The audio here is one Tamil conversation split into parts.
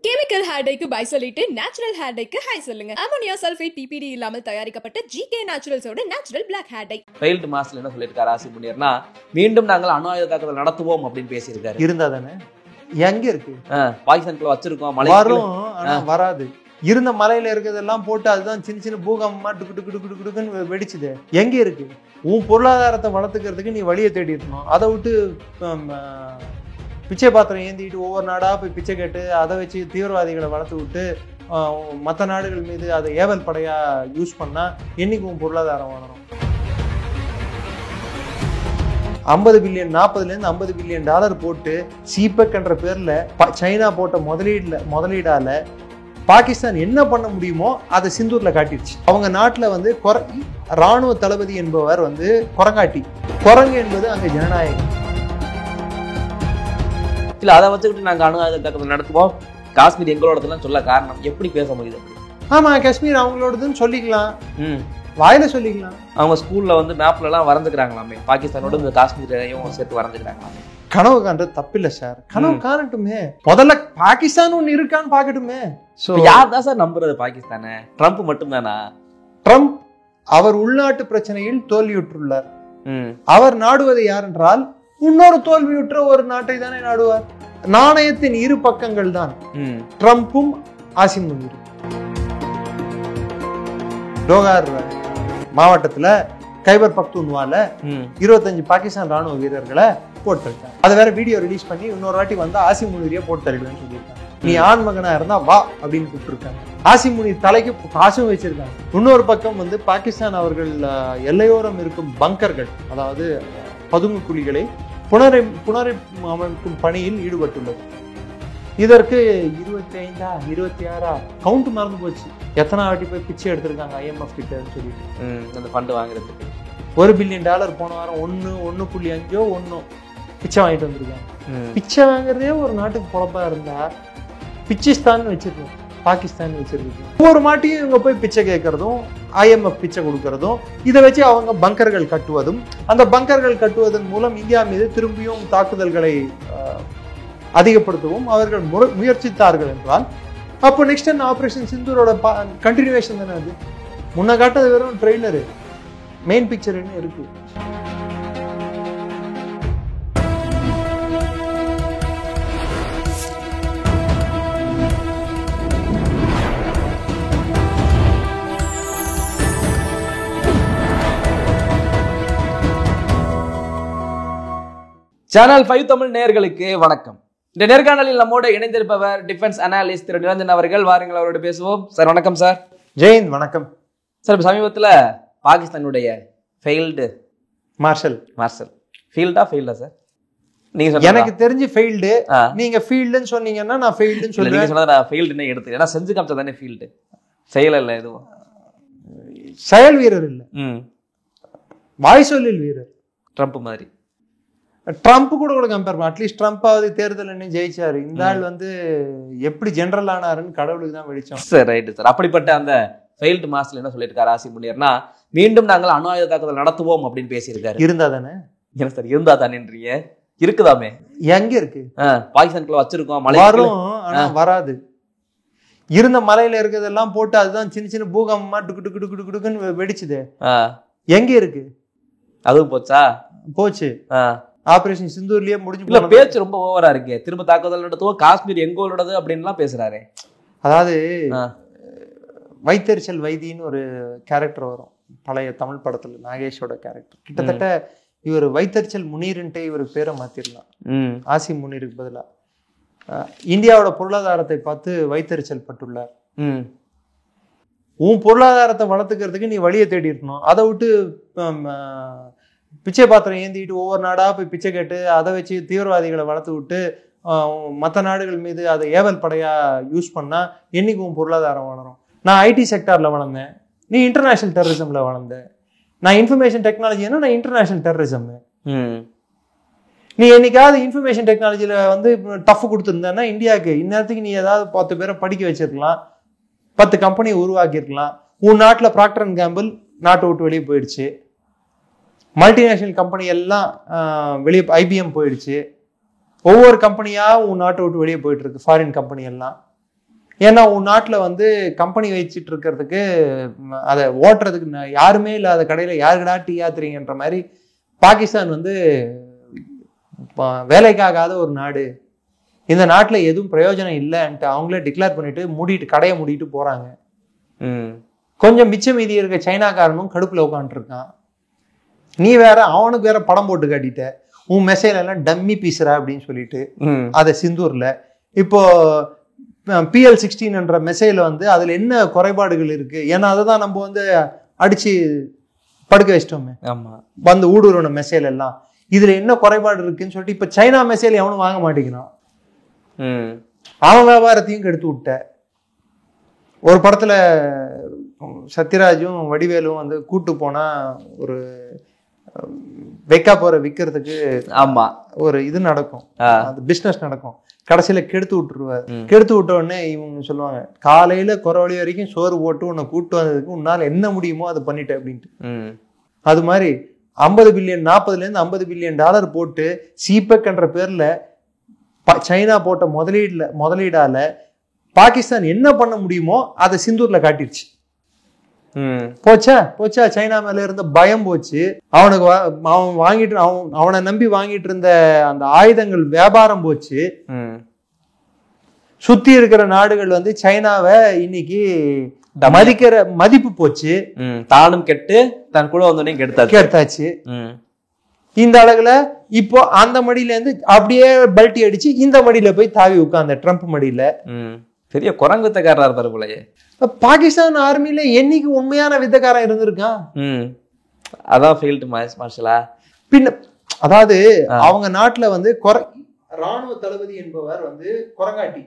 கெமிக்கல் ஹேர் டைக்கு பை சொல்லிட்டு நேச்சுரல் ஹேர் டைக்கு ஹை சொல்லுங்க. அமோனியா சல்ஃபேட் பிபிடி இல்லாமல் தயாரிக்கப்பட்ட ஜிகே நேச்சுரல்ஸோட natural black hair dye. Failed மாஸ்ல என்ன சொல்லியிருக்காரு ஆசி முனியர்னா, மீண்டும் நாங்கள் அணு ஆயுத தாக்குதல் நடத்துவோம் அப்படின்னு பேசியிருக்காரு. இருந்தா தானே எங்க இருக்கு? பாகிஸ்தானுக்குள்ள வச்சிருக்கோம், மழை வரும் ஆனா வராது. இருந்த மலையில இருக்கிறதெல்லாம் போட்டு அதுதான் சின்ன சின்ன பூகம்பமா டுக்குன்னு வெடிச்சுது. எங்க இருக்கு? உன் பொருளாதாரத்தை வளர்த்துக்கிறதுக்கு நீ வழியை தேடி இருக்கணும். அதை விட்டு பிச்சை பாத்திரம் ஏந்திட்டு ஒவ்வொரு நாடா போய் பிச்சை கேட்டு அதை வச்சு தீவிரவாதிகளை வளர்த்து விட்டு மற்ற நாடுகள் மீது அதை ஏவல் படையா யூஸ் பண்ணா என்னைக்கு உன் பொருளாதாரம் வளரும்? 50 பில்லியன் 40லேருந்து 50 பில்லியன் டாலர் போட்டு சிபெக் என்ற பேர்ல சைனா போட்ட முதலீடால பாகிஸ்தான் என்ன பண்ண முடியுமோ அதை சிந்தூர்ல காட்டிடுச்சு. அவங்க நாட்டுல வந்து ராணுவ தளபதி என்பவர் வந்து குரங்காட்டி. குரங்கு என்பது அங்க ஜனநாயகம். இல்ல அதை வச்சுக்கிட்டு நாங்க அணு ஆயுத தாக்குதல் நடத்துவோம், காஷ்மீர் எங்களோடதுலாம் சொல்ல காரணம் எப்படி பேச முடியுது? ஆமா, காஷ்மீர் அவங்களோடதுன்னு சொல்லிக்கலாம், வாயில சொல்லிக்கலாம். அவங்க ஸ்கூல்ல வந்து மேப்ல எல்லாம் வரைஞ்சுக்கிறாங்களாமே, பாகிஸ்தானோட இந்த காஷ்மீரையும் சேர்த்து வரைஞ்சுக்கிறாங்களாமே. கனவு காண்றது தப்பில்லை சார், கனவு காணட்டுமே. முதல்ல பாகிஸ்தான் ஒண்ணு இருக்கான்னு பாக்கட்டுமே. யார் தான் சார் நம்புறது பாகிஸ்தான? ட்ரம்ப் மட்டும் தானா? ட்ரம்ப் அவர் உள்நாட்டு பிரச்சனையில் தோல்வியுற்றுள்ளார். அவர் நாடுவது யார் என்றால் இன்னொரு தோல்வியுற்ற ஒரு நாட்டை தானே நாடுவார். நாணயத்தின் இரு பக்கங்கள் தான் ட்ரம்ப்பும் ஆசிம் முனீரும். டோகார் மாவட்டத்துல கைபர் பக்துன்வால 25 பாகிஸ்தான் ராணுவ வீரர்களை போட்டிருக்காங்க. அதை வேற வீடியோ ரிலீஸ் பண்ணி இன்னொரு வாட்டி வந்து ஆசிம் முனீரியா போட்டு தருவேன்னு சொல்லியிருக்காங்க. நீ ஆண் மகனா இருந்தா வா அப்படின்னு கூப்பிட்டுருக்காங்க. ஆசிம் முனீர் தலைக்கு காசும் வச்சிருக்காங்க. இன்னொரு பக்கம் வந்து பாகிஸ்தான் அவர்கள் எல்லையோரம் இருக்கும் பங்கர்கள், அதாவது பதுங்கு குழிகளை புனரமைக்கும் பணியில் ஈடுபட்டுள்ளது. இதற்கு 25 26 கவுண்ட் மறந்து போச்சு. எத்தனை வாட்டி போய் பிச்சை எடுத்திருக்காங்க IMF கிட்ட சொல்லிட்டு அந்த ஃபண்ட் வாங்குறதுக்கு. $1 பில்லியன் போன வாரம் 1.5 பிச்சை வாங்கிட்டு வந்திருக்காங்க. பிச்சை வாங்குறதே ஒரு நாட்டுக்கு பொழப்பா இருந்தா பிச்சிஸ்தான் வச்சிருக்கோம், பாகிஸ்தான் வச்சிருக்கு. ஒவ்வொரு மாட்டியும் இவங்க போய் பிச்சை கேட்கறதும் IMF பிச்சை கொடுக்கறதும், இதை வச்சு அவங்க பங்கர்கள் கட்டுவதும், அந்த பங்கர்கள் கட்டுவதன் மூலம் இந்தியா மீது திரும்பியும் தாக்குதல்களை அதிகப்படுத்தவும் அவர்கள் முயற்சித்தார்கள் என்றால், அப்போ நெக்ஸ்ட் என்ன ஆபரேஷன் சிந்தூரோட கண்டினியூவேஷன் தானே அது. முன்ன காட்டது வெறும் ட்ரெய்லரு, மெயின் பிக்சர் என்ன இருக்கு? சேனல் 5 தமிழ் நேயர்களுக்கு வணக்கம். இந்த நேர்காணலில் நம்மோட இணைந்திருப்பவர் டிஃபென்ஸ் அனாலிஸ்ட் திரு நிரஞ்சன் அவர்கள். வாருங்கள் அவரோட பேசுவோம். சார் வணக்கம். சார் ஜெயின் வணக்கம். சார், இப்போ சமீபத்தில் பாகிஸ்தானுடைய ஃபெயில்டு மார்ஷல் ஃபீல்டா சார்? நீங்க எனக்கு தெரிஞ்சு ஃபெயில்டு, நீங்க ஃபீல்டுன்னு சொன்னீங்கன்னா நான் ஃபெயில்டுன்னு சொல்லுவேன். நீங்க சொன்னதை நான் ஃபெயில்டுன்னு எடுத்து, ஏன்னா செஞ்சு காமிச்சா தானே ஃபீல்டு, செயல் இல்லை, எதுவும் செயல் வீரர் இல்லை, வாய் சொல்லில் வீரர். ட்ரம்ப் மாதிரி. ட்ரம்ப் கூட கம்பேர் பண்ண, அட்லீஸ்ட் ட்ரம்பாவது தேர்தல் என்ன ஜெயிச்சாரு. இந்த ஆள் வந்து எப்படி ஜெனரல் ஆனாருன்னு கடவுளுக்கு தான் வெளிச்சம். Sir right sir. அப்படிப்பட்ட அந்த ஃபெயில்டு மாஸ்ல என்ன சொல்லியிருக்காரு ஆசி முனியர்னா, மீண்டும் நாங்கள் அணு ஆயுத தாக்குதல் நடத்துவோம் அப்படின்னு பேசியிருக்காரு. இருந்தா தானே? என்ன சார் இருந்தா தானேன்றீங்க? இருக்குதாமே. எங்க இருக்கு? பாகிஸ்தானுக்குள்ள வச்சிருக்கோம், மழை வரும் ஆனா வராது. இருந்த மலையில இருக்கிறதெல்லாம் போட்டு அதுதான் சின்ன சின்ன பூகம்பமா டுக்குன்னு வெடிச்சுது. எங்க இருக்கு? அதுவும் போச்சா? போச்சு. ஆபரேஷன் சிந்தூர்லயே முடிஞ்சு. இல்ல, பேச்சு ரொம்ப ஓவரா இருக்கு. திரும்ப தாக்குதல் நடத்துவோம், காஷ்மீர் எங்களோடது அப்படின்லாம் பேசுறாரு. அதாவது வைத்தறிச்சல் வைத்தின்னு ஒரு கேரக்டர் வரும் பழைய தமிழ் படத்துல, நாகேஷோட கேரக்டர். கிட்டத்தட்ட இவர் வைத்தறிச்சல் முனீர்ன்ட்டு இவருக்கு பேரை மாத்திரலாம். ஆசிம் முனீருக்கு பதிலா இந்தியாவோட பொருளாதாரத்தை பார்த்து வைத்தறிச்சல் பட்டுள்ளார். உன் பொருளாதாரத்தை வளர்த்துக்கிறதுக்கு நீ வழியை தேடி இருக்கணும். அதை விட்டு பிச்சை பாத்திரம் ஏந்திட்டு ஒவ்வொரு நாடா போய் பிச்சை கேட்டு அதை வச்சு தீவிரவாதிகளை வளர்த்து விட்டு மற்ற நாடுகள் மீது அதை ஏவல் படையா யூஸ் பண்ணா என்னைக்கு உன் பொருளாதாரம் வளரும்? நான் IT செக்டார்ல வளர்ந்தேன், நீ இன்டர்நேஷனல் டெரரிசம்ல வளர்ந்த. நான் இன்ஃபர்மேஷன் டெக்னாலஜினா நான் இன்டர்நேஷனல் டெரரிசம். நீ என்னைக்காவது இன்ஃபர்மேஷன் டெக்னாலஜில வந்து டஃப் கொடுத்துருந்தேன்னா இந்தியாவுக்கு இந்நேரத்துக்கு நீ ஏதாவது 10 பேரை படிக்க வச்சிருக்கலாம், 10 கம்பெனியை உருவாக்கியிருக்கலாம். உன் நாட்டில் ப்ராக்டர் அண்ட் கேம்பிள் நாட்டை விட்டு வெளியே போயிடுச்சு, மல்டிநேஷனல் கம்பெனி எல்லாம் வெளியே, IBM போயிடுச்சு, ஒவ்வொரு கம்பெனியா உன் நாட்டை விட்டு வெளியே போயிட்டு இருக்கு, ஃபாரின் கம்பெனி எல்லாம். ஏன்னா உன் நாட்டில் வந்து கம்பெனி வச்சுட்டு இருக்கிறதுக்கு அதை ஓட்டுறதுக்கு யாருமே இல்லாத கடையில் யாருக்கடா டீ ஆத்துறீங்கன்ற மாதிரி பாகிஸ்தான் வந்து வேலைக்காகாத ஒரு நாடு, இந்த நாட்டில் எதுவும் பிரயோஜனம் இல்லைன்ட்டு அவங்களே டிக்ளேர் பண்ணிட்டு மூடிட்டு கடையை மூடிட்டு போறாங்க. கொஞ்சம் மிச்ச மீதி இருக்க சைனாக்காரனும் கடுப்புல உட்காந்துருக்கான். நீ வேற அவனுக்கு வேற படம் போட்டு காட்டிட்ட, உன் மெசேஜ் எல்லாம் டம்மி பீசுறா அப்படின்னு சொல்லிட்டு அதை சிந்தூர்ல. இப்போ PL-16 மெசேஜ்ல வந்து அதுல என்ன குறைபாடுகள் இருக்கு, ஏன்னா அதை தான் நம்ம வந்து அடிச்சு படுக்க வச்சிட்டோமே வந்து ஊடுருவன மெசேஜ் எல்லாம், இதுல என்ன குறைபாடு இருக்குன்னு சொல்லிட்டு இப்ப சைனா மெசேஜ் எவனும் வாங்க மாட்டேங்கிறான். அவன் வியாபாரத்தையும் கெடுத்து விட்ட. ஒரு படத்துல சத்யராஜும் வடிவேலும் வந்து கூட்டு போனா ஒரு வைக்கா போற விற்கிறதுக்கு ஒரு இது நடக்கும், அது பிசினஸ் நடக்கும். கடைசியில கெடுத்து விட்டுருவாரு. கெடுத்து விட்ட உடனே இவங்க சொல்லுவாங்க, காலையில குறவழி வரைக்கும் சோறு போட்டு உன்னை கூட்டு வந்ததுக்கு உன்னால என்ன முடியுமோ அதை பண்ணிட்டேன் அப்படின்ட்டு. அது மாதிரி 50 பில்லியன் 40லேருந்து $50 பில்லியன் போட்டு சிபெக் என்ற பேர்ல சைனா போட்ட முதலீடால பாகிஸ்தான் என்ன பண்ண முடியுமோ அதை சிந்தூர்ல காட்டிடுச்சு. போச்சா சைனா மேல இருந்த பயம் போச்சு. அவனுக்கு அவன் வாங்கிட்டு அவனை நம்பி வாங்கிட்டு இருந்த அந்த ஆயுதங்கள் வியாபாரம் போச்சு. சுத்தி இருக்கிற நாடுகள் வந்து சைனாவை இன்னைக்கு மதிக்கிற மதிப்பு போச்சு. தானும் கெட்டு தன் கூட வந்தோடனே கெடுத்தாச்சு. இந்த அழகுல இப்போ அந்த மடியில இருந்து அப்படியே பல்ட்டி அடிச்சு இந்த மடியில போய் தாவி உட்கார்ந்த ட்ரம்ப் மடியில. பெரிய குரங்கு வித்தக்காரா இருப்பாரு போலயே. பாகிஸ்தான் ஆர்மில என்னைக்கு உண்மையான வித்தக்காரன் இருந்திருக்கான்? அதான் ஃபீல்ட் மார்ஷலா. பின்ன அதாவது அவங்க நாட்டுல வந்து ராணுவ தளபதி என்பவர் வந்து குரங்காட்டி,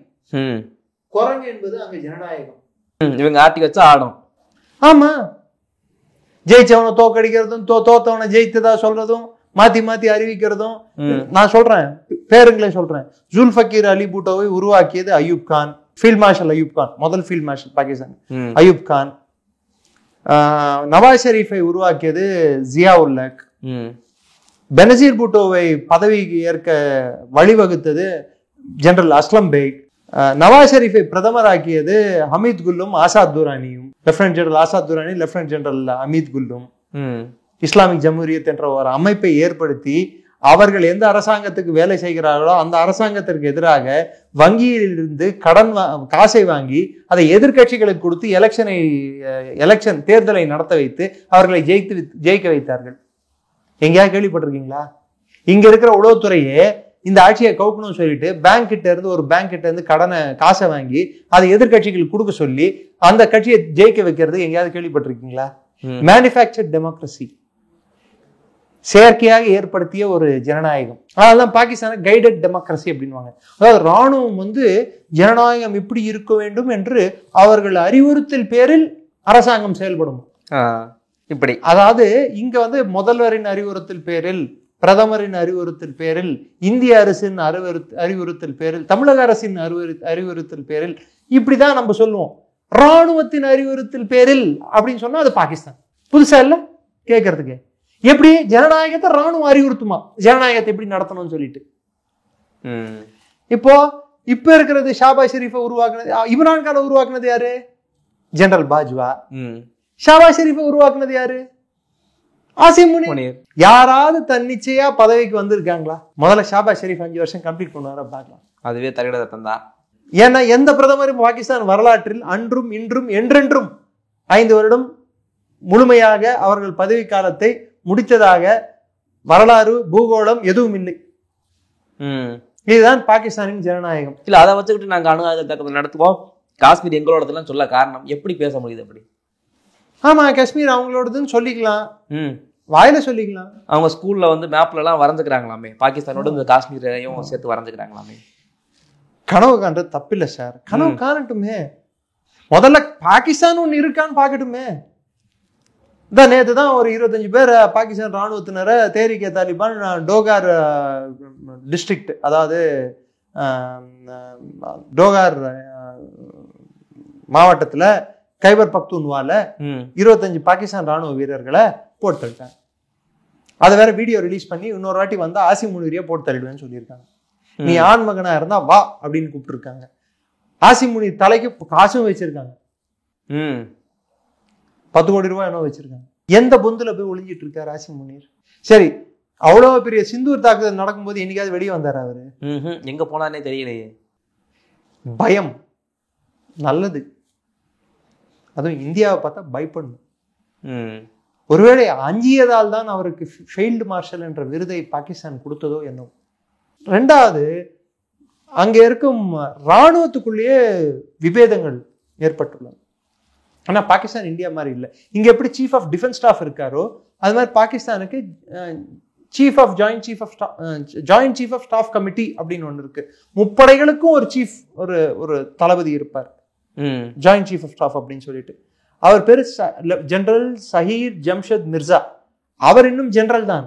குரங்கு என்பது அங்க ஜனநாயகம். இவங்க ஆட்டி வச்சா ஆடும். ஆமா, ஜெயிச்சவனை தோக்கடிக்கிறதும் தோத்தவனை ஜெயித்ததா சொல்றதும் மாத்தி மாத்தி அறிவிக்கிறதும். நான் சொல்றேன், பேருங்களே சொல்றேன். ஜுல்ஃபக்கீர் அலி பூட்டோவை உருவாக்கியது அயூப் கான், ஃபீல்ட் மார்ஷல் அயூப் கான், முதல் ஃபீல்ட் மார்ஷல் பாகிஸ்தான் அயூப் கான். நவாஸ் ஷெரீஃபை உருவாக்கியது ஜியாவுல் ஹக். பெனசீர் பூட்டோவை பதவிக்கு ஏற்க வழிவகுத்தது ஜெனரல் அஸ்லம் பேக். நவாஸ் ஷெரீஃபை பிரதமராக்கியது ஹமீத் குல்லும் ஆசாத் துரானியும். Lieutenant general Asad Durrani, lieutenant general Hamid குல்லும் இஸ்லாமிக் ஜம்ஹூரியத் என்ற ஒரு அமைப்பை ஏற்படுத்தி அவர்கள் எந்த அரசாங்கத்துக்கு வேலை செய்கிறார்களோ அந்த அரசாங்கத்திற்கு எதிராக வங்கியிலிருந்து கடன் காசை வாங்கி அதை எதிர்கட்சிகளுக்கு கொடுத்து எலெக்ஷன் தேர்தலை நடத்த வைத்து அவர்களை ஜெயிக்க வைத்தார்கள். எங்கேயாவது கேள்விப்பட்டிருக்கீங்களா? இங்க இருக்கிற உளவுத்துறையே இந்த ஆட்சியை கவுக்கணும்னு சொல்லிட்டு பேங்க் கிட்ட இருந்து காசை வாங்கி அதை எதிர்கட்சிகளுக்கு கொடுக்க சொல்லி அந்த கட்சியை ஜெயிக்க வைக்கிறது எங்கேயாவது கேள்விப்பட்டிருக்கீங்களா? மேனுஃபேக்சர்ட் டெமோக்ரஸி, செயற்கையாக ஏற்படுத்திய ஒரு ஜனநாயகம். அதனால்தான் பாகிஸ்தான கைடட் டெமோக்ரஸி அப்படின்வாங்க. அதாவது ராணுவம் வந்து ஜனநாயகம் இப்படி இருக்க வேண்டும் என்று அவர்கள் அறிவுறுத்தல் பேரில் அரசாங்கம் செயல்படும். இப்படி அதாவது இங்க வந்து முதல்வரின் அறிவுறுத்தல் பேரில், பிரதமரின் அறிவுறுத்தல் பேரில், இந்திய அரசின் அறிவுறுத்தல் பேரில், தமிழக அரசின் அறிவுறுத்தல் பேரில், இப்படிதான் நம்ம சொல்லுவோம். ராணுவத்தின் அறிவுறுத்தல் பேரில் அப்படின்னு சொன்னா அது பாகிஸ்தான். புதுசா இல்ல கேட்கறதுக்கு? எப்படி ஜனநாயகத்தை ராணுவம் அறிவுறுத்துமா, ஜனநாயகத்தை எப்படி நடத்தணும்னு சொல்லிட்டு. இப்ப இருக்கிறது ஷாபாஸ் ஷெரீஃபை உருவாக்குனது, இம்ரான் கானை உருவாக்குனது யாரு? ஜெனரல் பாஜ்வா. ஷாபாஸ் ஷெரீஃபை உருவாக்குனது யாரு? ஆசிம் முனீர். யாராவது தன்னிச்சையா பதவிக்கு வந்திருக்காங்களா? முதல்ல ஷாபாஸ் ஷெரீஃப் 5 வருஷம் கம்ப்ளீட் பண்ணுவார பார்க்கலாம். அதுவே தகுடத்தான் தான். ஏன்னா எந்த பிரதமரும் பாகிஸ்தான் வரலாற்றில் அன்றும் இன்றும் என்றென்றும் 5 வருடம் முழுமையாக அவர்கள் பதவி காலத்தை முடித்ததாக வரலாறு பூகோளம் எதுவும் இல்லை. இதுதான் பாகிஸ்தானின் ஜனநாயகம். இல்ல அதை வச்சுக்கிட்டு நாங்க அணு நடத்துவோம், காஷ்மீர் எங்களோடதுலாம் சொல்ல காரணம் எப்படி பேச முடியுது அப்படி? ஆமா, காஷ்மீர் அவங்களோடதுன்னு சொல்லிக்கலாம், வாயில சொல்லிக்கலாம். அவங்க ஸ்கூல்ல வந்து மேப்ல எல்லாம் வரைஞ்சுக்கிறாங்களாமே, பாகிஸ்தானோட இந்த காஷ்மீரையும் சேர்த்து வரைஞ்சுக்கிறாங்களாமே. கனவு காண்றது தப்பில்லை சார், கனவு காணட்டுமே. முதல்ல பாகிஸ்தான் ஒண்ணு இருக்கான்னு பாக்கட்டுமே. தான் நேற்று தான் ஒரு 25 பேர் பாகிஸ்தான் ராணுவத்தினரை தேரிக்கே தாலிபான் டோகார் டிஸ்ட்ரிக்ட், அதாவது டோகார் மாவட்டத்துல கைபர் பக்தூன்வால 25 பாகிஸ்தான் ராணுவ வீரர்களை போட்டு தள்ளிட்டாங்க. அதை வேற வீடியோ ரிலீஸ் பண்ணி இன்னொரு வாட்டி வந்து ஆசிம் முனீரியை போட்டு தள்ளிடுவேன்னு சொல்லியிருக்காங்க. நீ ஆண் மகனா இருந்தா வா அப்படின்னு கூப்பிட்டு இருக்காங்க. ஆசிம் முனீர் தலைக்கு காசும் வச்சிருக்காங்க. 10 கோடி ரூபாய் என்ன வச்சிருக்காங்க. எந்த பொந்துல போய் ஒளிஞ்சிட்டு இருக்காரு ஆசிம் முனீர்? சரி, அவ்வளவு பெரிய சிந்தூர் தாக்குதல் நடக்கும்போது என்னைக்காவது வெளியே வந்தாரு அவரு? எங்க போனானே தெரியலையே. பயம் நல்லது, அதுவும் இந்தியாவை பார்த்தா பயப்படணும். ஒருவேளை அஞ்சியதால் தான் அவருக்கு ஃபீல்டு மார்ஷல் என்ற விருதை பாகிஸ்தான் கொடுத்ததோ என்னவோ. ரெண்டாவது, அங்க இருக்கும் இராணுவத்துக்குள்ளேயே விபேதங்கள் ஏற்பட்டுள்ளது. ஆனா பாகிஸ்தான் இந்தியா மாதிரி இல்லை. இங்க எப்படி சீஃப் ஆஃப் டிஃபென்ஸ் ஸ்டாஃப் இருக்காரோ அது மாதிரி பாகிஸ்தானுக்கு chief of joint chief of staff committee அப்படின்னு ஒன்று இருக்கு. முப்படைகளுக்கும் ஒரு சீஃப், ஒரு தளபதி இருப்பார், ஜாயிண்ட் சீஃப் ஆஃப் ஸ்டாஃப் அப்படின்னு சொல்லிட்டு. அவர் பேரு ஜெனரல் சஹீர் ஜம்ஷத் மிர்சா. அவர் இன்னும் ஜெனரல் தான்,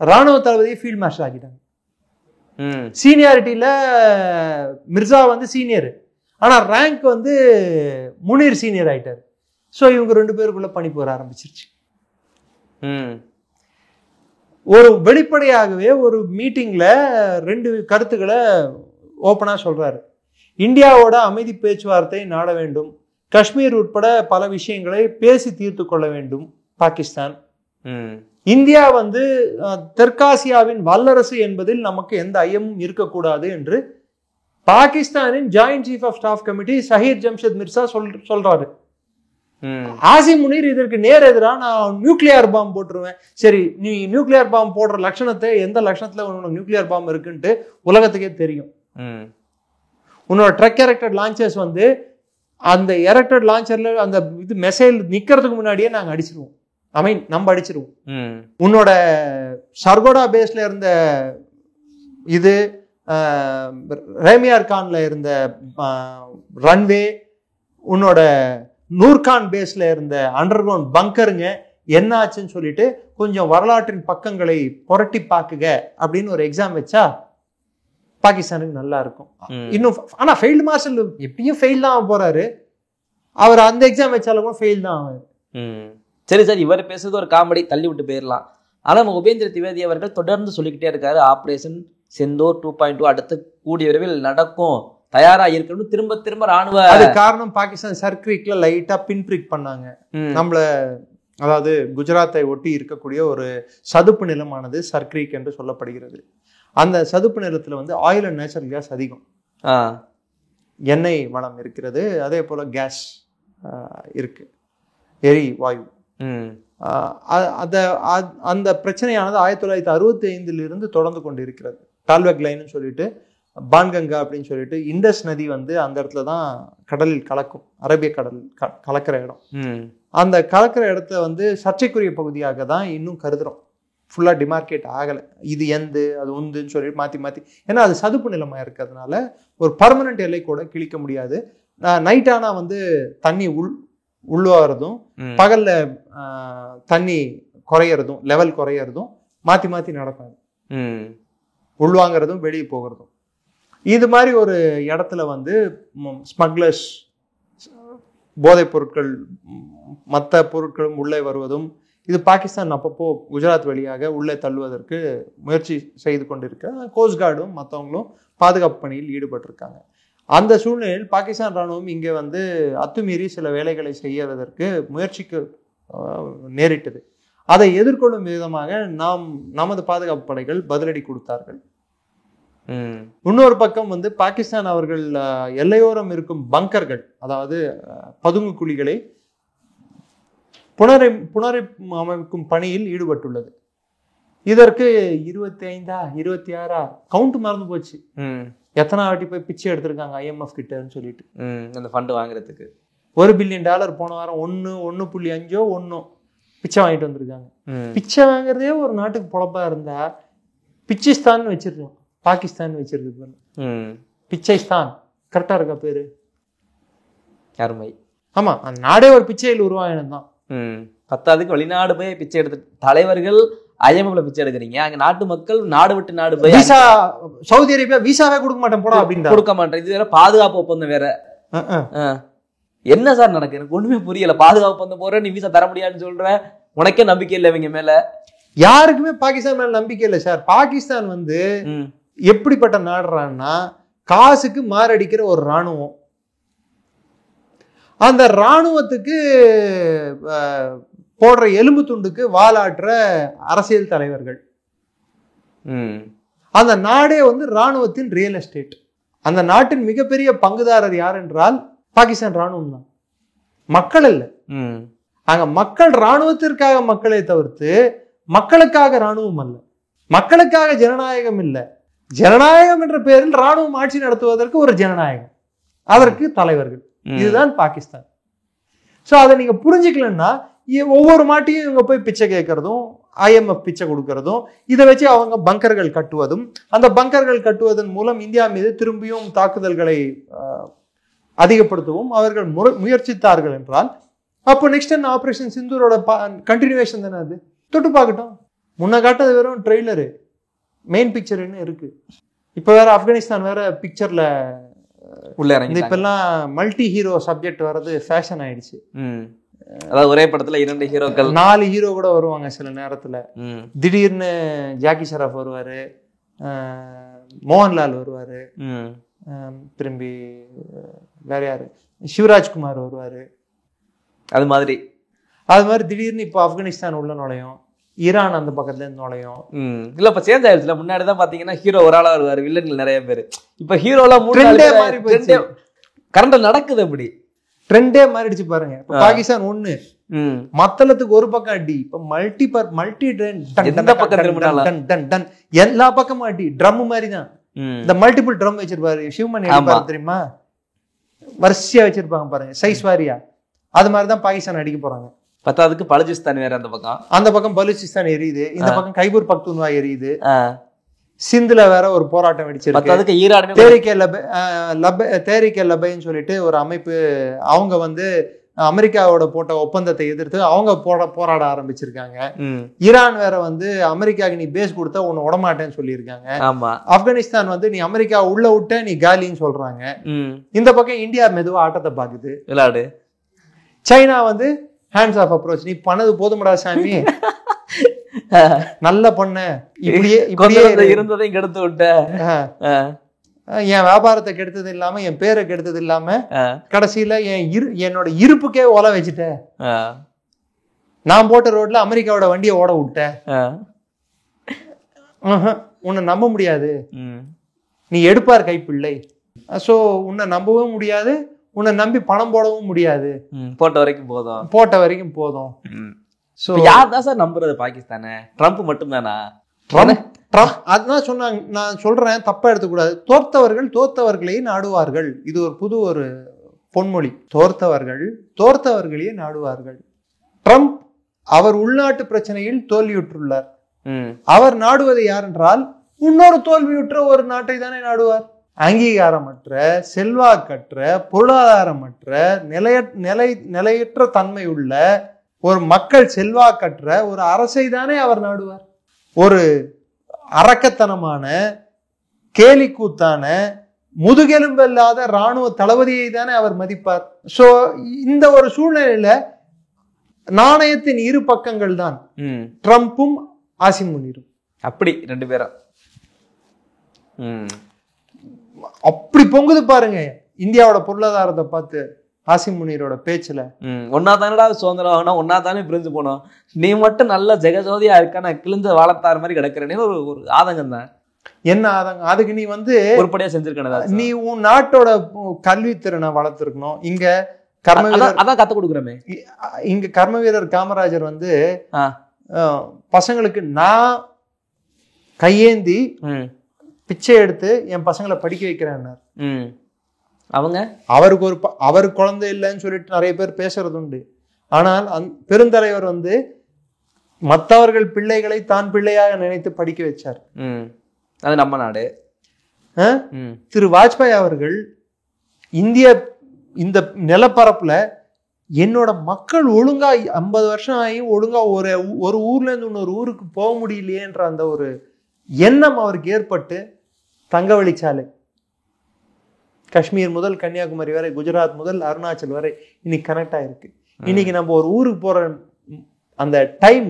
ராணுவ தளபதியை ஃபீல்ட் மார்ஷல் ஆக்கிட்டாங்க. சீனியாரிட்டியில மிர்சா வந்து சீனியர், ஆனா ரேங்க் வந்து முனீர் சீனியர் ஆயிட்டார். ஸோ இவங்க 2 பேருக்குள்ள பணிப்பு வர ஆரம்பிச்சிருச்சு. ஒரு வெளிப்படையாகவே ஒரு மீட்டிங்ல 2 கருத்துக்களை ஓப்பனா சொல்றாரு. இந்தியாவோட அமைதி பேச்சுவார்த்தை நாட வேண்டும், காஷ்மீர் உட்பட பல விஷயங்களை பேசி தீர்த்து கொள்ள வேண்டும் பாகிஸ்தான். இந்தியா வந்து தெற்காசியாவின் வல்லரசு என்பதில் நமக்கு எந்த ஐயமும் இருக்கக்கூடாது என்று பாகிஸ்தானின் joint chief of staff committee Sahir Shamshad Mirza சொல்றாரு. ஆசிம் முனீர் இதற்கு நேர் எதிரா நான் நியூக்ளியர் பாம்பு போட்டுருவேன். சரி, நீ நியூக்ளியர் பாம்பு போடுற லட்சணத்தை எந்த லட்சணத்துல உனக்கு நியூக்ளியர் பாம்பு இருக்குன்ட்டு உலகத்துக்கே தெரியும். உன்னோட ட்ரக் எரெக்டட் லான்ச்சர்ஸ் வந்து அந்த எரெக்டட் லான்ச்சர்ல அந்த இது மெசைல் நிக்கிறதுக்கு முன்னாடியே நாங்க அடிச்சிருவோம். நம்ம அடிச்சிருவோம். உன்னோட சர்கோடா பேஸ்ல இருந்த இது, ரேமியார் கான்ல இருந்த ரன்வே, உன்னோட நூர்கான் பேஸ்ல இருந்த அண்டர் கிரவுண்ட் பங்கருங்க என்ன ஆச்சுன்னு சொல்லிட்டு கொஞ்சம் வரலாற்றின் பக்கங்களை புரட்டி பாக்குக அப்படின்னு ஒரு எக்ஸாம் வச்சா பாகிஸ்தானுக்கு நல்லா இருக்கும். இன்னும் ஆனா ஃபெயில்டு மார்ஷல் எப்படியும் ஃபெயில் தான் போறாரு. அவர் அந்த எக்ஸாம் வச்சாலும் ஃபெயில் தான் ஆவாரு. சரி சார், இவர் பேசுறது ஒரு காமெடி, தள்ளி விட்டு போயிடலாம். ஆனால் உபேந்திர திவேதி அவர்கள் தொடர்ந்து சொல்லிக்கிட்டே இருக்காரு, ஆப்ரேஷன் செந்தூர் 2.2 அடுத்து கூடிய விரைவில் நடக்கும், தயாரா இருக்கணும், திரும்ப திரும்ப ராணுவ. அது காரணம் பாகிஸ்தான் சர்க்ரீக்ல லைட்டா பின் பிரிக் பண்ணாங்க நம்மள. அதாவது குஜராத்தை ஒட்டி இருக்கக்கூடிய ஒரு சதுப்பு நிலமானது சர்க்ரீக் என்று சொல்லப்படுகிறது. அந்த சதுப்பு நிலத்துல வந்து ஆயில் அண்ட் நேச்சுரல் கேஸ் அதிகம், எண்ணெய் வளம் இருக்கிறது, அதே போல கேஸ் இருக்கு, எரி வாயு. அந்த பிரச்சனையானது 1965 தொடர்ந்து கொண்டு இருக்கிறது. டால்வெக் லைன் சொல்லிட்டு, பான்கங்கா அப்படின்னு சொல்லிட்டு இண்டஸ் நதி வந்து அந்த இடத்துல தான் கடலில் கலக்கும், அரேபிய கடல் கலக்கிற இடம். அந்த கலக்கிற இடத்த வந்து சர்ச்சைக்குரிய பகுதியாக தான் இன்னும் கருதுறோம். ஃபுல்லா டிமார்க்கேட் ஆகலை. இது எந்து அது உந்துன்னு சொல்லிட்டு மாத்தி, ஏன்னா அது சதுப்பு நிலமா இருக்கிறதுனால ஒரு பர்மனன்ட் எல்லை கூட கிழிக்க முடியாது. நைட் ஆனா வந்து தண்ணி உள்வாகிறதும், பகல்ல தண்ணி குறையறதும், லெவல் குறையறதும் மாத்தி நடக்கும். உள்வாங்கிறதும் வெளியே போகிறதும். இது மாதிரி ஒரு இடத்துல வந்து ஸ்மக்லர்ஸ், போதைப் பொருட்கள், மற்ற பொருட்களும் உள்ளே வருவதும், இது பாகிஸ்தான் அப்பப்போ குஜராத் வழியாக உள்ளே தள்ளுவதற்கு முயற்சி செய்து கொண்டிருக்க கோஸ்ட் கார்டும் மற்றவங்களும் பாதுகாப்பு பணியில் ஈடுபட்டிருக்காங்க. அந்த சூழ்நிலையில் பாகிஸ்தான் ராணுவம் இங்கே வந்து அத்துமீறி சில வேலைகளை செய்வதற்கு முயற்சிக்கு நேரிட்டது. அதை எதிர்கொள்ளும் விதமாக நமது பாதுகாப்பு படைகள் பதிலடி கொடுத்தார்கள். இன்னொரு பக்கம் வந்து பாகிஸ்தான் அவர்கள் எல்லையோரம் இருக்கும் பங்கர்கள், அதாவது பதுங்கு குழிகளை புனரமைக்கும் பணியில் ஈடுபட்டுள்ளது. இதற்கு 25-26 கவுண்ட் மறந்து போச்சு. எத்தனை வாட்டி போய் பிச்சை எடுத்திருக்காங்க IMF கிட்டன்னு சொல்லிட்டு அந்த ஃபண்ட் வாங்குறதுக்கு. $1 பில்லியன் போன வாரம் 1.5 பிச்சை வாங்கிட்டு வந்திருக்காங்க. பிச்சை வாங்குறதே ஒரு நாட்டுக்கு பொழப்பா இருந்தா பிச்சிஸ்தான் வச்சிருக்கோம், பாகிஸ்தான் வச்சிருக்கு. பிச்சைஸ்தான் கரெக்டா இருக்கா பேரு? அருமை. ஆமா, அந்த நாடே ஒரு பிச்சையில் உருவாயினம் தான். பத்தாவதுக்கு வெளிநாடு போய் பிச்சை எடுத்து தலைவர்கள் IMFல பிச்சை எடுக்கிறீங்க, அங்க நாட்டு மக்கள் நாடு விட்டு நாடு போய் விசா, சவுதி அரேபியா விசாவே கொடுக்க மாட்டேன் போடா அப்படின்னு கொடுக்க மாட்டேன். இது வேற பாதுகாப்பு ஒப்பந்தம் வேற. என்ன சார் நடக்கு? எனக்கு ஒண்ணுமே புரியல. பாதுகாப்பு ஒப்பந்தம் போற, நீ விசா தர முடியாதுன்னு சொல்ற, உனக்கே நம்பிக்கை இல்லை இவங்க மேல. யாருக்குமே பாகிஸ்தான் மேல நம்பிக்கை இல்லை சார். பாகிஸ்தான் வந்து எப்படிப்பட்ட நாடுறான்னா காசுக்கு மாரடிக்கிற ஒரு ராணுவம். அந்த இராணுவத்துக்கு போடுற எலும்பு துண்டுக்கு வாலாற்ற அரசியல் தலைவர்கள். அந்த நாடே வந்து இராணுவத்தின் ரியல் எஸ்டேட். அந்த நாட்டின் மிகப்பெரிய பங்குதாரர் யார் என்றால் பாகிஸ்தான் இராணுவம் தான், மக்கள் இல்லை. அங்க மக்கள் இராணுவத்திற்காக மக்களை தவிர்த்து மக்களுக்காக இராணுவம் அல்ல, மக்களுக்காக ஜனநாயகம் இல்லை. ஜனநாயகம் என்ற பெயரில் இராணுவம் ஆட்சி நடத்துவதற்கு ஒரு ஜனநாயகம், அதற்கு தலைவர்கள். இதுதான் பாகிஸ்தான். ஸோ அதை நீங்க புரிஞ்சுக்கலன்னா ஒவ்வொரு மாட்டியும் இவங்க போய் பிச்சை கேட்கறதும் IMF பிச்சை கொடுக்கறதும் இதை வச்சு அவங்க பங்கர்கள் கட்டுவதும், அந்த பங்கர்கள் கட்டுவதன் மூலம் இந்தியா மீது திரும்பியும் தாக்குதல்களை அதிகப்படுத்தவும் அவர்கள் முயற்சித்தார்கள் என்றால் அப்போ நெக்ஸ்ட் என்ன ஆபரேஷன் சிந்தூரோட கண்டினியூவேஷன் தானே அது. தொட்டு பார்க்கட்டும். முன்ன காட்டது வெறும் ட்ரெய்லரு, மெயின் பிக்சர் என்ன இருக்கு. இப்போ வேற ஆப்கானிஸ்தான் வேற பிக்சர்ல உள்ள இப்பெல்லாம் மல்டி ஹீரோ சப்ஜெக்ட் வர்றது ஃபேஷன் ஆயிடுச்சு. அதாவது ஒரே படத்துல 2 ஹீரோக்கள் 4 ஹீரோ கூட வருவாங்க சில நேரத்துல. திடீர்னு ஜாக்கி ஷெராஃப் வருவாரு, மோகன்லால் வருவாரு, திரும்பி வேற யாரு சிவராஜ்குமார் வருவாரு. அது மாதிரி திடீர்னு இப்போ ஆப்கானிஸ்தான் உள்ள நுழையும், ஈரான் அந்த பக்கத்துல இருந்து நுழையும். இல்ல இப்ப சேஞ்ச் ஆயிடுச்சுல. முன்னாடிதான் பாத்தீங்கன்னா ஹீரோ ஒரு ஆளா வருவாரு, வில்லன்கள் நிறைய பேரு. இப்ப ஹீரோலாம் கரண்ட் நடக்குது, அப்படி ட்ரெண்டே மாறிடுச்சு பாருங்க. பாகிஸ்தான் ஒண்ணு, மத்தளத்துக்கு ஒரு பக்கம் அடி, இப்ப மல்டி எல்லா பக்கமும் அடி. ட்ரம் மாதிரி தான், இந்த மல்டிபிள் ட்ரம் வச்சிருப்பாரு சிவமணி தெரியுமா, வரிசையா வச்சிருப்பாங்க பாருங்க சைஸ் வாரியா. அது மாதிரிதான் பாகிஸ்தான் அடிக்க போறாங்க. பத்தாவதுக்கு பலுச்சிஸ்தான் வேற, அந்த பக்கம் பலுச்சிஸ்தான் எரியுது, இந்த பக்கம் கைபூர் பக்துன்வா எரியுது. சிந்துல வேற ஒரு போராட்டம் வெடிச்சிருக்கு. ஈரான் தேரிக்கே லபைன்னு சொல்லிட்டு ஒரு அமைப்பு, அவங்க வந்து அமெரிக்காவோட போட்ட ஒப்பந்தத்தை எதிர்த்து அவங்க போராட ஆரம்பிச்சிருக்காங்க. ஈரான் வேற வந்து அமெரிக்காவுக்கு நீ பேஸ் கொடுத்தா உன்னை விடமாட்டேன்னு சொல்லியிருக்காங்க. ஆப்கானிஸ்தான் வந்து நீ அமெரிக்கா உள்ள விட்ட நீ காலின்னு சொல்றாங்க. இந்த பக்கம் இந்தியா மெதுவா ஆட்டத்தை பாக்குது விளையாடு. சைனா வந்து ஹேண்ட்ஸ் ஆஃப் அப்ரோச், நீ பண்ணது போதுமடா சாமி, நல்ல பொண்ண, இப்படியே இருந்ததையும் கெடுத்து விட்ட, என் வியாபாரத்தை கெடுத்தது இல்லாம என் பேரை கெடுத்தது இல்லாம கடைசியில என்னோட இருப்புக்கே ஓலை வச்சுட்ட, நான் போட்ட ரோட்ல அமெரிக்காவோட வண்டியை ஓட விட்ட, உன்னை நம்ப முடியாது, நீ எடுப்பார் கைப்பிள்ளை. சோ உன்னை நம்பவும் முடியாது, உன்னை நம்பி பணம் போடவும் முடியாது. போட்ட வரைக்கும் போதும். யார்தான் சார் நம்புறது பாகிஸ்தான? ட்ரம்ப் மட்டும் தானா? அதுதான் சொன்னாங்க. நான் சொல்றேன், தப்பா எடுத்துக்கூடாது. தோர்த்தவர்களையே நாடுவார்கள். இது ஒரு புது ஒரு பொன்மொழி. தோர்த்தவர்களையே நாடுவார்கள். ட்ரம்ப் அவர் உள்நாட்டு பிரச்சனையில் தோல்வியுற்றுள்ளார். அவர் நாடுவது யார் என்றால் இன்னொரு தோல்வியுற்ற ஒரு நாட்டை தானே நாடுவார். அங்கீகாரமற்ற, செல்வாக்கற்ற, பொருளாதாரமற்ற, நிலையற்ற தன்மை உள்ள ஒரு மக்கள் செல்வாக்கற்ற ஒரு அரசை தானே அவர் நாடுவார். ஒரு அரக்கத்தனமான, கேலிக்கூத்தான, முதுகெலும்பில்லாத இராணுவ தளபதியை தானே அவர் மதிப்பார். சோ இந்த ஒரு சூழ்நிலையில நாணயத்தின் இரு பக்கங்கள் தான் ட்ரம்ப்பும் ஆசிம் முனீரும். அப்படி 2 பேரும் அப்படி பொங்குது பாருங்க இந்தியாவோட பொருளாதாரத்தை பார்த்து. ஆசிம் முனீரோட பேச்சுல ஒன்னா தானடா சுதந்திரம் வாங்கினா, ஒன்னா தானே பிரிஞ்சு போனோம், நீ மட்டும் நல்ல ஜெகஜோதியா இருக்கா, நான் கிழிஞ்ச வாழத்தார் மாதிரி கிடக்குறேன்னு ஒரு ஆதங்கம் தான். என்ன ஆதங்கம்? அதுக்கு நீ வந்து உருப்படியா செஞ்சிருக்க, நீ உன் நாட்டோட கல்வித்திறனை வளர்த்திருக்கணும். இங்க அதான் கத்து கொடுக்குறமே. இங்க கர்ம வீரர் காமராஜர் வந்து பசங்களுக்கு நான் கையேந்தி பிச்சை எடுத்து என் பசங்களை படிக்க வைக்கிறேன். அவருக்கு அவர் குழந்தை இல்லைன்னு சொல்லிட்டு நிறைய பேர் பேசுறது உண்டு. ஆனால் பெருந்தலைவர் வந்து மற்றவர்கள் பிள்ளைகளை தான் பிள்ளையாக நினைத்து படிக்க வச்சார். அது நம்ம நாடு. திரு வாஜ்பாய் அவர்கள் இந்த நிலப்பரப்புல என்னோட மக்கள் ஒழுங்கா 50 வருஷம் ஆகி ஒழுங்கா ஒரு ஊர்ல இருந்து இன்னொரு ஊருக்கு போக முடியலையேன்ற அந்த ஒரு எண்ணம் அவருக்கு ஏற்பட்டு தங்க வழிச்சாலை காஷ்மீர் முதல் கன்னியாகுமரி வரை, குஜராத் முதல் அருணாச்சல் வரை இன்னைக்கு கனெக்ட் ஆயிருக்கு. இன்னைக்கு நம்ம ஒரு ஊருக்கு போற அந்த டைம்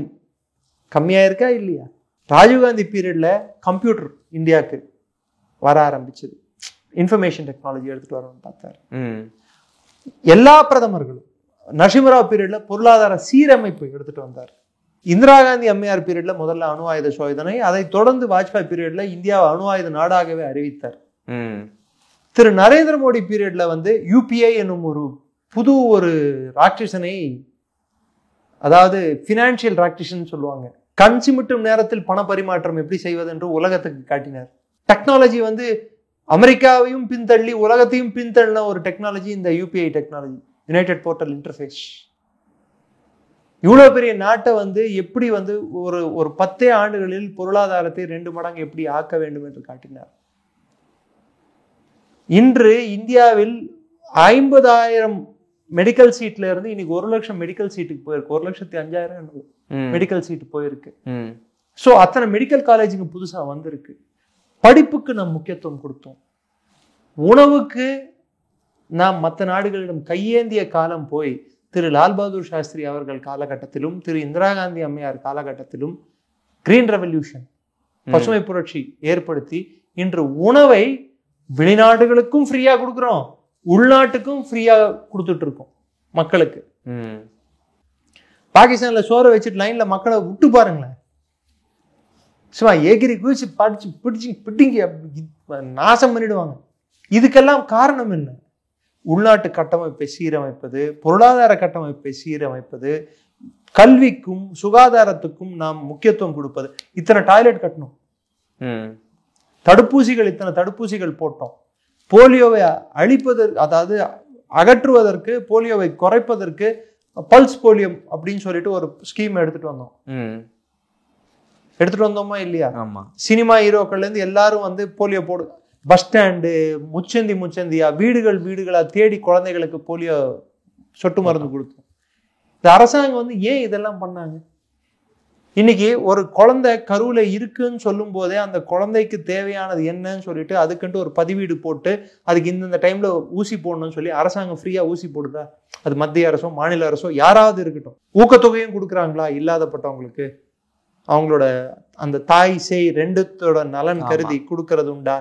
கம்மியா இருக்கா இல்லையா? ராஜீவ்காந்தி பீரியட்ல கம்ப்யூட்டர் இந்தியாவுக்கு வர ஆரம்பிச்சது. இன்ஃபர்மேஷன் டெக்னாலஜி எடுத்துட்டு வரணும்னு பார்த்தாரு. எல்லா பிரதமர்களும் நரசிம்மராவ் பீரியட்ல பொருளாதார சீரமைப்பு எடுத்துட்டு வந்தார். இந்திரா காந்தி அம்மையார் பீரியட்ல முதல்ல அணு ஆயுத சோதனை, அதை தொடர்ந்து வாஜ்பாய் பீரியட்ல இந்தியாவை அணு ஆயுத நாடாகவே அறிவித்தார். திரு நரேந்திர மோடி பீரியட்ல யூபிஐ என்னும் புது ஒரு ராட்சசனை, அதாவது பினான்சியல் ராட்சசன் சொல்லுவாங்க, கண் சிமிட்டும் நேரத்தில் பண பரிமாற்றம் எப்படி செய்வது என்று உலகத்துக்கு காட்டினார். டெக்னாலஜி அமெரிக்காவையும் பின்தள்ளி உலகத்தையும் பின்தள்ளின ஒரு டெக்னாலஜி இந்த UPI technology, United portal interface. இவ்வளவு பெரிய நாட்டை எப்படி ஒரு 10 ஆண்டுகளில் பொருளாதாரத்தை 2 மடங்கு எப்படி ஆக்க வேண்டும் என்று காட்டினார். இன்று இந்தியாவில் 50,000 மெடிக்கல் சீட்ல இருந்து இன்னைக்கு 1,00,000 மெடிக்கல் சீட்டுக்கு போயிருக்கு. 1,05,000 மெடிக்கல் சீட்டு போயிருக்கு. சோ அத்தனை மெடிக்கல் காலேஜுங்க புதுசா வந்திருக்கு. படிப்புக்கு நாம் முக்கியத்துவம் கொடுத்தோம். உணவுக்கு நாம் மற்ற நாடுகளிடம் கையேந்திய காலம் போய் திரு லால் பகதூர் சாஸ்திரி அவர்கள் காலகட்டத்திலும் திரு இந்திரா காந்தி அம்மையார் காலகட்டத்திலும் கிரீன் ரெவல்யூஷன், பசுமை புரட்சி ஏற்படுத்தி இன்று உணவை வெளிநாடுகளுக்கும் ஃப்ரீயா கொடுக்குறோம், உள்நாட்டுக்கும் ஃப்ரீயா கொடுத்துட்டு இருக்கோம் மக்களுக்கு. பாகிஸ்தான்ல சோறை வச்சுட்டு லைன்ல மக்களை விட்டு பாருங்களேன், சும்மா எகிரி குதிச்சு படிச்சு பிடிச்சி பிடிங்க நாசம் பண்ணிடுவாங்க. இதுக்கெல்லாம் காரணம் என்ன? உள்நாட்டு கட்டமைப்பை சீரமைப்பது, பொருளாதார கட்டமைப்பை சீரமைப்பது, கல்விக்கும் சுகாதாரத்துக்கும் நாம் முக்கியத்துவம் கொடுப்பது. இத்தனை டாய்லெட் கட்டணும், இத்தனை தடுப்பூசிகள் போட்டோம், போலியோவை அழிப்பதற்கு, அதாவது அகற்றுவதற்கு, போலியோவை குறைப்பதற்கு பல்ஸ் போலியோ அப்படின்னு சொல்லிட்டு ஒரு ஸ்கீம் எடுத்துட்டு வந்தோமா இல்லையா? சினிமா ஹீரோக்கள்ல இருந்து எல்லாரும் போலியோ போடு, பஸ் ஸ்டாண்டு முச்சந்தியா வீடுகளா தேடி குழந்தைகளுக்கு போலியோ சொட்டு மருந்து கொடுத்தோம். இந்த அரசாங்கம் ஏன் இதெல்லாம் பண்ணாங்க? இன்னைக்கு ஒரு குழந்தை கருவுல இருக்குன்னு சொல்லும் போதே அந்த குழந்தைக்கு தேவையானது என்னன்னு சொல்லிட்டு அதுக்குன்ட்டு ஒரு பதிவீடு போட்டு அதுக்கு இந்த டைம்ல ஊசி போடணும்னு சொல்லி அரசாங்கம் ஃப்ரீயா ஊசி போடுதா? அது மத்திய அரசோ மாநில அரசோ யாராவது இருக்கட்டும். ஊக்கத்தொகையும் கொடுக்குறாங்களா இல்லாதப்பட்டவங்களுக்கு? அவங்களோட அந்த தாய் சேய் ரெண்டுத்தோட நலன் கருதி கொடுக்கறது உண்டா?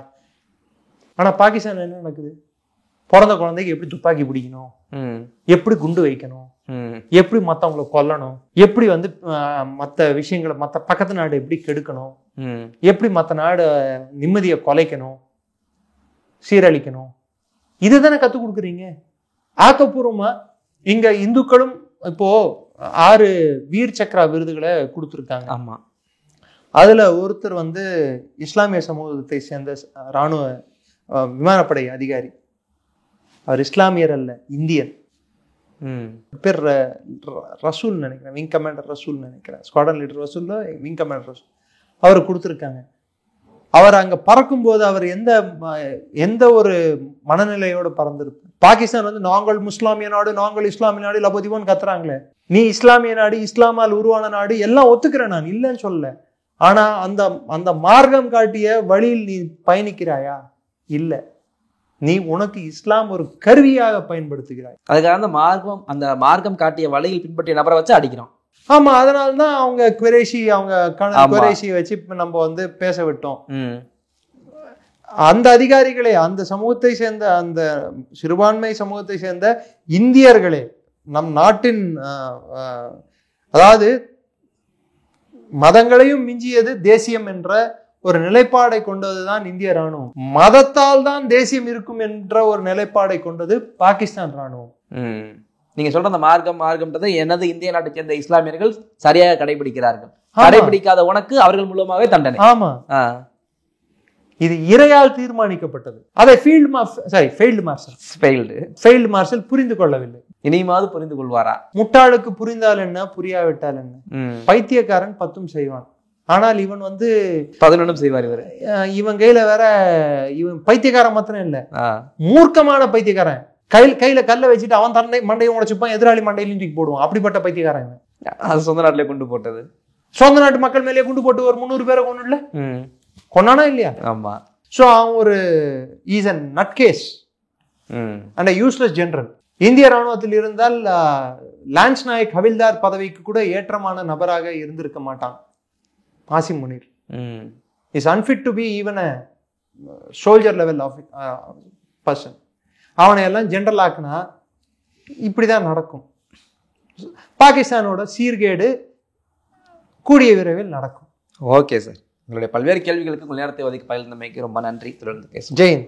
ஆனா பாகிஸ்தான் என்ன நடக்குது? பிறந்த குழந்தைக்கு எப்படி துப்பாக்கி பிடிக்கணும், எப்படி குண்டு வைக்கணும், எப்படி மத்தவங்களை கொல்லணும், எப்படி மற்ற விஷயங்களை மற்ற பக்கத்து நாடு எப்படி கெடுக்கணும், எப்படி மற்ற நாடு நிம்மதியை கொலைக்கணும், சீரழிக்கணும், இதுதானே கத்துக் கொடுக்குறீங்க. ஆக்கப்பூர்வமா இங்க இந்துக்களும் இப்போ 6 வீர் சக்ரா விருதுகளை கொடுத்துருக்காங்க. ஆமா, அதுல ஒருத்தர் இஸ்லாமிய சமூகத்தை சேர்ந்த இராணுவ விமானப்படை அதிகாரி. அவர் இஸ்லாமியர் அல்ல, இந்தியன். பேர் ரசூல் நினைக்கிறேன், விங் கமாண்டர் ரசூல் நினைக்கிறேன், ஸ்குவாட்ரன் லீடர் ரசூல்ல விங் கமாண்டர் ரசூல். அவர் கொடுத்துருக்காங்க. அவர் அங்க பறக்கும் போது அவர் எந்த ஒரு மனநிலையோட பறந்திருப்பார்? பாகிஸ்தான் நாங்கள் முஸ்லாமிய நாடு, நாங்கள் இஸ்லாமிய நாடு லபதிவோன்னு கத்துறாங்களே. நீ இஸ்லாமிய நாடு, இஸ்லாமால் உருவான நாடு எல்லாம் ஒத்துக்கிறேன், நான் இல்லைன்னு சொல்ல. ஆனா அந்த மார்க்கம் காட்டிய வழியில் நீ பயணிக்கிறாயா? இல்ல, நீ உனக்கு இஸ்லாம் ஒரு கருவியாக பயன்படுத்துகிறாய். அதுக்காக அந்த மார்க்கம் காட்டிய வழியில் பின்பற்றிய நபரை வச்சு அடிக்கிறோம். ஆமா, அதனால்தான் அவங்க குறைஷியை வச்சு நம்ம பேச விட்டோம். அந்த அதிகாரிகளே, அந்த சமூகத்தை சேர்ந்த, அந்த சிறுபான்மை சமூகத்தை சேர்ந்த இந்தியர்களே, நம் நாட்டின் அதாவது மதங்களையும் மிஞ்சியது தேசியம் என்ற ஒரு நிலைப்பாடை கொண்டதுதான் இந்திய ராணுவம். மதத்தால் தான் தேசியம் இருக்கும் என்ற ஒரு நிலைப்பாடை கொண்டது பாகிஸ்தான் ராணுவம். நீங்க சொல்ற அந்த மார்க்கம்ன்றது எனது இந்திய நாட்டை சேர்ந்த இஸ்லாமியர்கள் சரியாக கடைபிடிக்கிறார்கள். கடைபிடிக்காத உனக்கு அவர்கள் மூலமாகவே தண்டனை. ஆமா, இது இறையால் தீர்மானிக்கப்பட்டது. அதை ஃபீல்டு மார்ஷல் புரிந்து கொள்ளவில்லை. இனிமாவது புரிந்து கொள்வாரா? முட்டாளுக்கு புரிந்தால் என்ன, புரியாவிட்டால் என்ன? பைத்தியக்காரன் 10 செய்வான். ஆனால் இவன் 11 செய்வார். இவன் கையில வேற, இவன் பைத்தியக்காரன் மாத்திரம் இல்ல, மூர்க்கமான பைத்தியக்காரன். கையில கல்ல வச்சுட்டு அவன் தன்னை மண்டையை உடைச்சுப்பான், எதிராளி மண்டையிலும் தூக்கி போடுவான். அப்படிப்பட்ட பைத்தியக்காரன் இவன். அது சொந்த நாட்டிலே குண்டு போட்டது, சொந்த நாட்டு மக்கள் மேலேயே குண்டு போட்டு ஒரு 300 பேரை கொண்டு இல்ல கொண்டானா இல்லையா? ஆமா. சோ அவன் ஒரு is a nutcase and a useless general. இந்திய ராணுவத்தில் இருந்தால் லான்ஸ் நாயக் ஹவில்தார் பதவிக்கு கூட ஏற்றமான நபராக இருந்திருக்க மாட்டான் Asim Munir. Is unfit to be even a soldier level of person. அவனை எல்லாம் ஜெனரல் ஆக்குனா இப்படி தான் நடக்கும். பாகிஸ்தானோட சீர்கேடு கூடிய விரைவில் நடக்கும். ஓகே சார், உங்களுடைய பல்வேறு கேள்விகளுக்கு உங்கள் நேரத்தை ஒதுக்கி பகிர்ந்தமைக்கு ரொம்ப நன்றி. தொடர்ந்து பேசுவோம். ஜெயின்.